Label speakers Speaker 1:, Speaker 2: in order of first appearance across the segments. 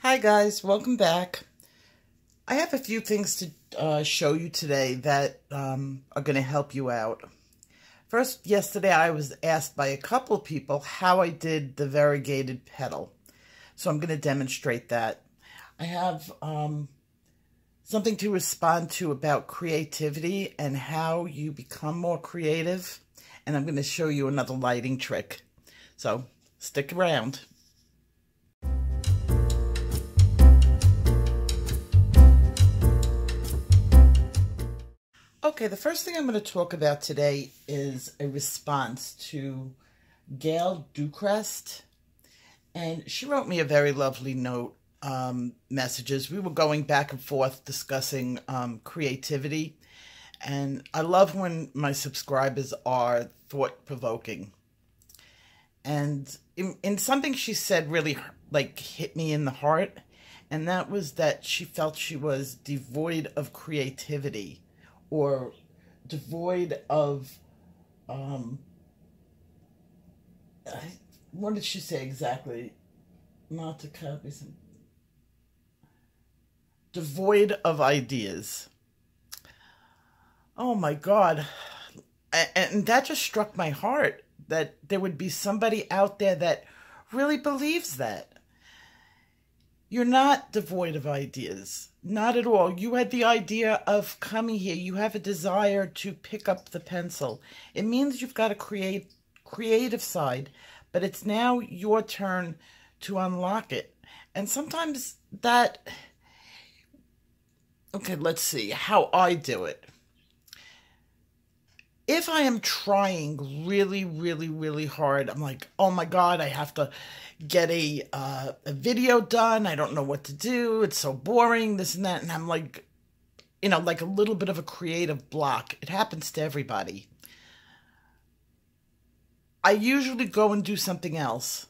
Speaker 1: Hi guys, welcome back. I have a few things to show you today that are going to help you out. First, yesterday I was asked by a couple people how I did the variegated petal. So I'm going to demonstrate that. I have something to respond to about creativity and how you become more creative. And I'm going to show you another lighting trick. So stick around. Okay, the first thing I'm going to talk about today is a response to Gail Ducrest. And she wrote me a very lovely note, messages. We were going back and forth discussing creativity. And I love when my subscribers are thought-provoking. And in something she said really hit me in the heart. And that was that she felt she was devoid of creativity. Or devoid of, what did she say exactly? Not to copy some. Devoid of ideas. Oh my God. And that just struck my heart, that there would be somebody out there that really believes that. You're not devoid of ideas. Not at all. You had the idea of coming here. You have a desire to pick up the pencil. It means you've got a creative side, but it's now your turn to unlock it. And sometimes that... Okay, let's see how I do it. If I am trying really, really, really hard, I'm like, oh my God, I have to get a video done. I don't know what to do. It's so boring, this and that. And I'm like, like a little bit of a creative block. It happens to everybody. I usually go and do something else.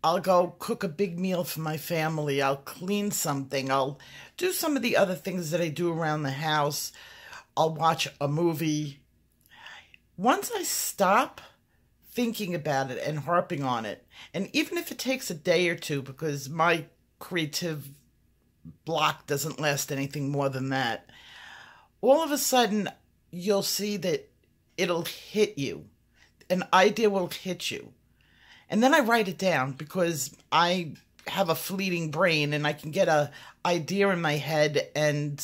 Speaker 1: I'll go cook a big meal for my family. I'll clean something. I'll do some of the other things that I do around the house. I'll watch a movie. Once I stop thinking about it and harping on it, and even if it takes a day or two, because my creative block doesn't last anything more than that, all of a sudden you'll see that it'll hit you. An idea will hit you. And then I write it down because I have a fleeting brain and I can get an idea in my head and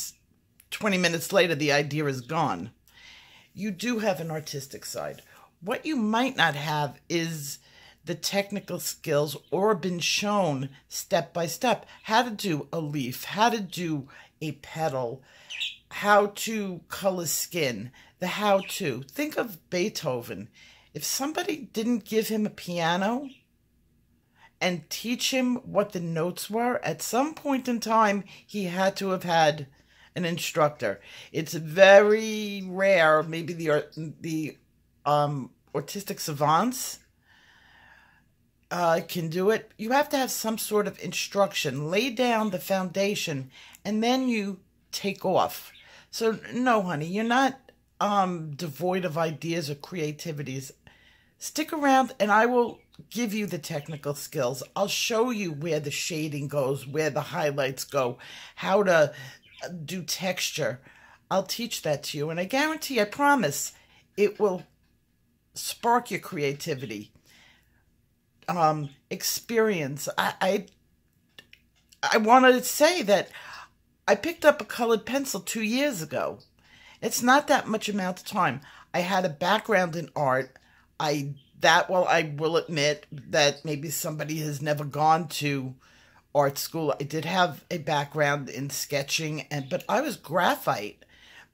Speaker 1: 20 minutes later the idea is gone. You do have an artistic side. What you might not have is the technical skills or been shown step by step how to do a leaf, how to do a petal, how to color skin, the how-to. Think of Beethoven. If somebody didn't give him a piano and teach him what the notes were, at some point in time, he had to have had an instructor. It's very rare, maybe the autistic savants can do it. You have to have some sort of instruction. Lay down the foundation, and then you take off. So, no, honey, you're not devoid of ideas or creativities. Stick around, and I will give you the technical skills. I'll show you where the shading goes, where the highlights go, how to do texture. I'll teach that to you, and I guarantee, I promise, it will spark your creativity. Experience. I wanted to say that I picked up a colored pencil 2 years ago. It's not that much amount of time. I had a background in art. I will admit that maybe somebody has never gone to art school. I did have a background in sketching, but I was graphite,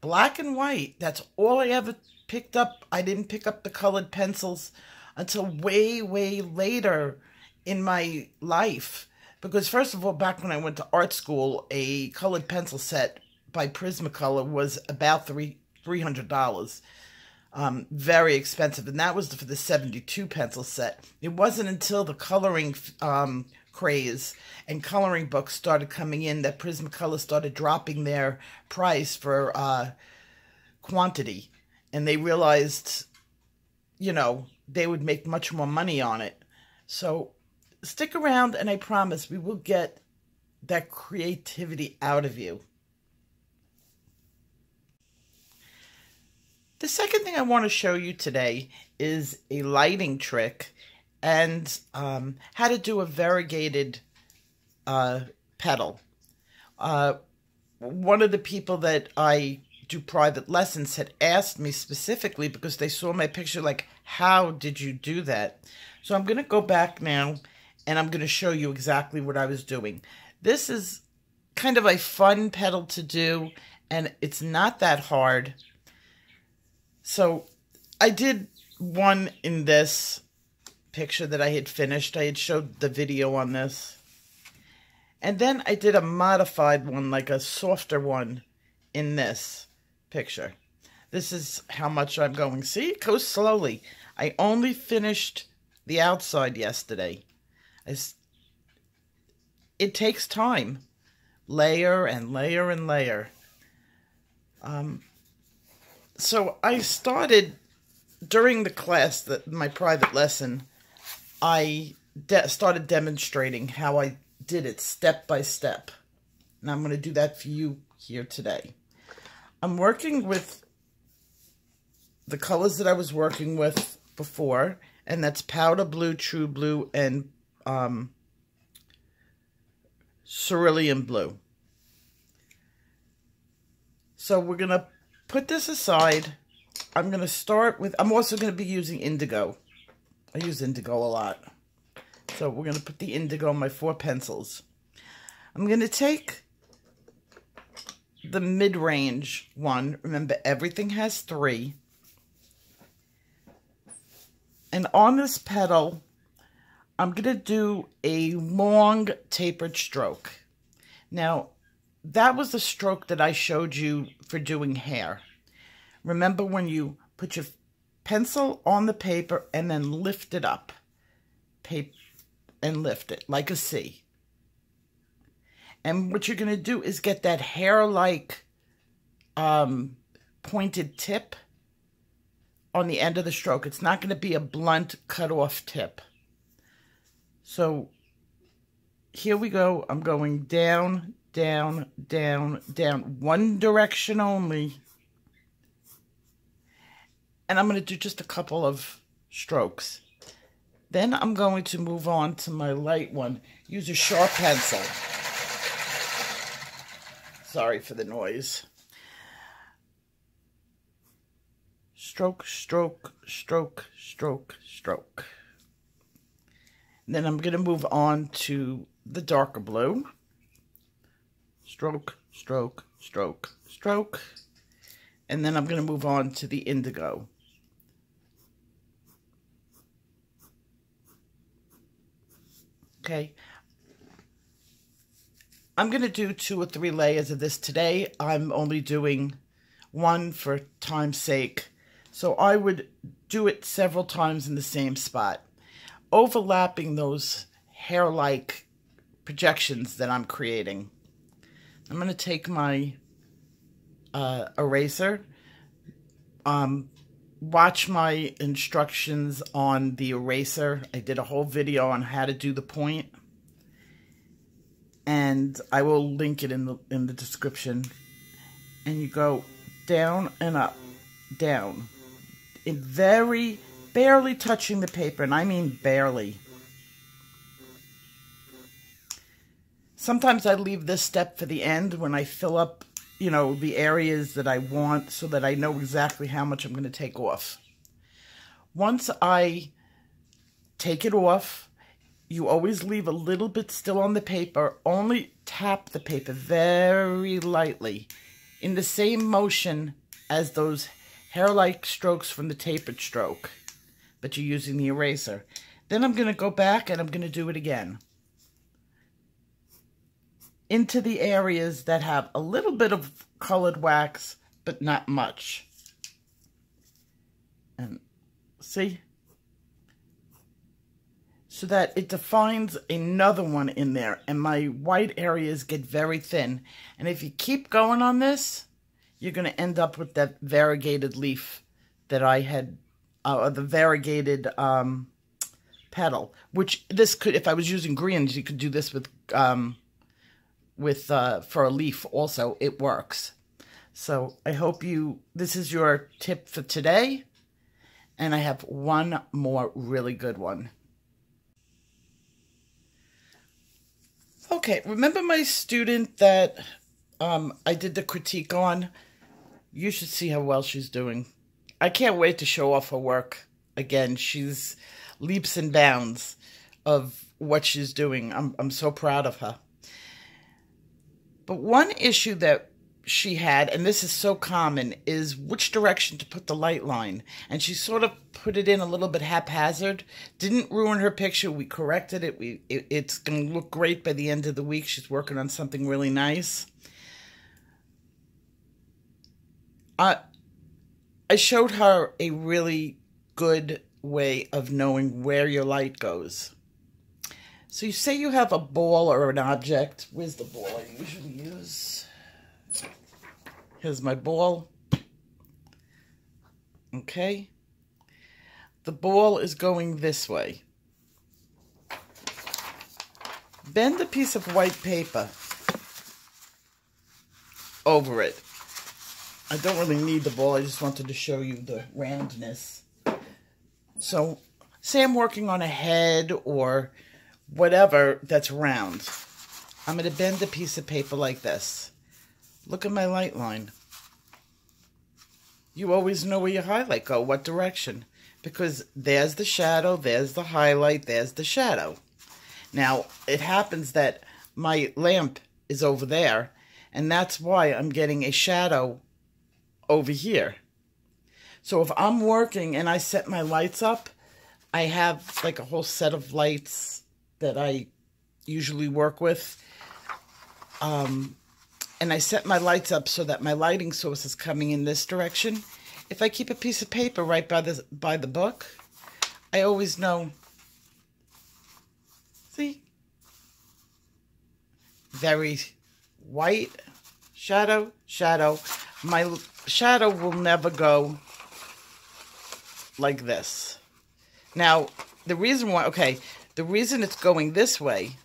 Speaker 1: black and white. That's all I ever picked up. I didn't pick up the colored pencils until way, way later in my life. Because first of all, back when I went to art school, a colored pencil set by Prismacolor was about $300. Very expensive. And that was for the 72 pencil set. It wasn't until the coloring craze and coloring books started coming in that Prismacolor started dropping their price for quantity. And they realized, they would make much more money on it. So stick around, and I promise we will get that creativity out of you. The second thing I want to show you today is a lighting trick and how to do a variegated petal. One of the people that I do private lessons had asked me specifically, because they saw my picture, like, how did you do that? So I'm going to go back now and I'm going to show you exactly what I was doing. This is kind of a fun petal to do, and it's not that hard. So I did one in this picture that I had finished. I had showed the video on this. And then I did a modified one, like a softer one in this picture. This is how much I'm going. See, it goes slowly. I only finished the outside yesterday. It takes time. Layer and layer and layer. So I started, during the class, my private lesson, I started demonstrating how I did it step by step. And I'm going to do that for you here today. I'm working with the colors that I was working with before, and that's powder blue, true blue, and cerulean blue. So we're going to put this aside. I'm going to start with, I'm also going to be using indigo. I use indigo a lot. So we're going to put the indigo on my 4 pencils. I'm going to take the mid-range one. Remember, everything has 3. And on this petal, I'm going to do a long tapered stroke. Now, that was the stroke that I showed you for doing hair. Remember when you put your pencil on the paper and then lift it up. And lift it like a C. And what you're going to do is get that hair-like pointed tip on the end of the stroke. It's not going to be a blunt cut-off tip. So here we go. I'm going down, down, down, down. One direction only. And I'm going to do just a couple of strokes. Then I'm going to move on to my light one. Use a sharp pencil. Sorry for the noise. Stroke, stroke, stroke, stroke, stroke. And then I'm going to move on to the darker blue. Stroke, stroke, stroke, stroke. And then I'm going to move on to the indigo. Okay. I'm going to do 2 or 3 layers of this today. I'm only doing 1 for time's sake. So I would do it several times in the same spot, overlapping those hair-like projections that I'm creating. I'm going to take my eraser. Watch my instructions on the eraser. I did a whole video on how to do the point, and I will link it in the description. And you go down and up, down, in very barely touching the paper, and I mean barely. Sometimes I leave this step for the end when I fill up, you know, the areas that I want, so that I know exactly how much I'm going to take off. Once I take it off, you always leave a little bit still on the paper. Only tap the paper very lightly in the same motion as those hair-like strokes from the tapered stroke, but you're using the eraser. Then I'm going to go back and I'm going to do it again into the areas that have a little bit of colored wax, but not much. And see? So that it defines another one in there, and my white areas get very thin. And if you keep going on this, you're going to end up with that variegated leaf that I had, the variegated petal, which this could, if I was using greens, you could do this with with for a leaf also, it works. So I hope this is your tip for today. And I have one more really good one. Okay, remember my student that I did the critique on? You should see how well she's doing. I can't wait to show off her work again. She's leaps and bounds of what she's doing. I'm so proud of her. But one issue that she had, and this is so common, is which direction to put the light line. And she sort of put it in a little bit haphazard. Didn't ruin her picture. We corrected it. It's going to look great by the end of the week. She's working on something really nice. I showed her a really good way of knowing where your light goes. So you say you have a ball or an object. Where's the ball I usually use? Here's my ball. Okay. The ball is going this way. Bend a piece of white paper over it. I don't really need the ball. I just wanted to show you the roundness. So, say I'm working on a head or whatever that's round. I'm going to bend a piece of paper like this. Look at my light line. You always know where your highlight go, what direction. Because there's the shadow, there's the highlight, there's the shadow. Now, it happens that my lamp is over there, and that's why I'm getting a shadow over here. So if I'm working and I set my lights up, I have like a whole set of lights that I usually work with. And I set my lights up so that my lighting source is coming in this direction. If I keep a piece of paper right by the book, I always know. See? Very white, shadow, shadow. My shadow will never go like this. Now, the reason it's going this way,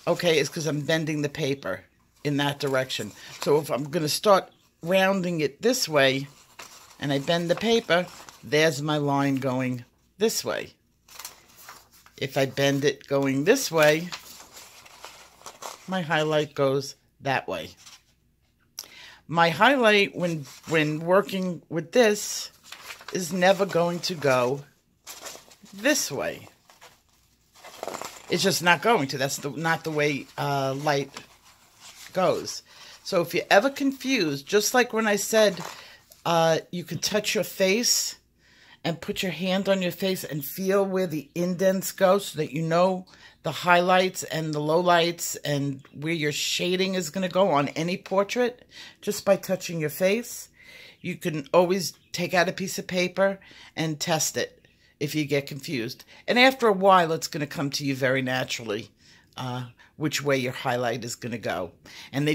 Speaker 1: okay, is because I'm bending the paper in that direction. So if I'm going to start rounding it this way, and I bend the paper, there's my line going this way. If I bend it going this way, my highlight goes that way. My highlight when working with this is never going to go this way. It's just not going to. That's not the way light goes. So if you're ever confused, just like when I said you could touch your face and put your hand on your face and feel where the indents go so that you know the highlights and the lowlights and where your shading is going to go on any portrait just by touching your face. You can always take out a piece of paper and test it if you get confused. And after a while, it's going to come to you very naturally which way your highlight is going to go. And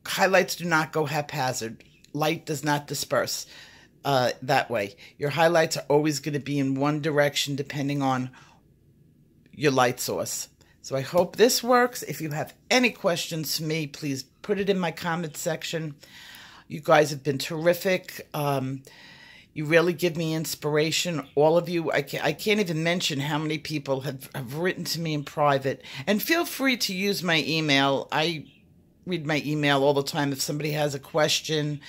Speaker 1: highlights do not go haphazard. Light does not disperse that way. Your highlights are always going to be in one direction depending on your light source. So I hope this works. If you have any questions for me, please put it in my comment section. You guys have been terrific. You really give me inspiration. All of you, I can't even mention how many people have written to me in private. And feel free to use my email. I read my email all the time. If somebody has a question,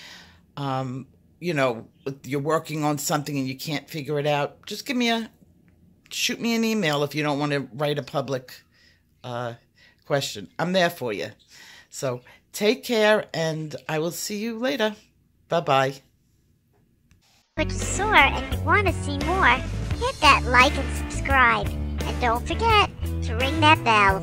Speaker 1: you know, you're working on something and you can't figure it out, just shoot me an email if you don't want to write a public question. I'm there for you. So take care, and I will see you later. Bye-bye.
Speaker 2: But you saw and you want to see more, hit that like and subscribe. And don't forget to ring that bell.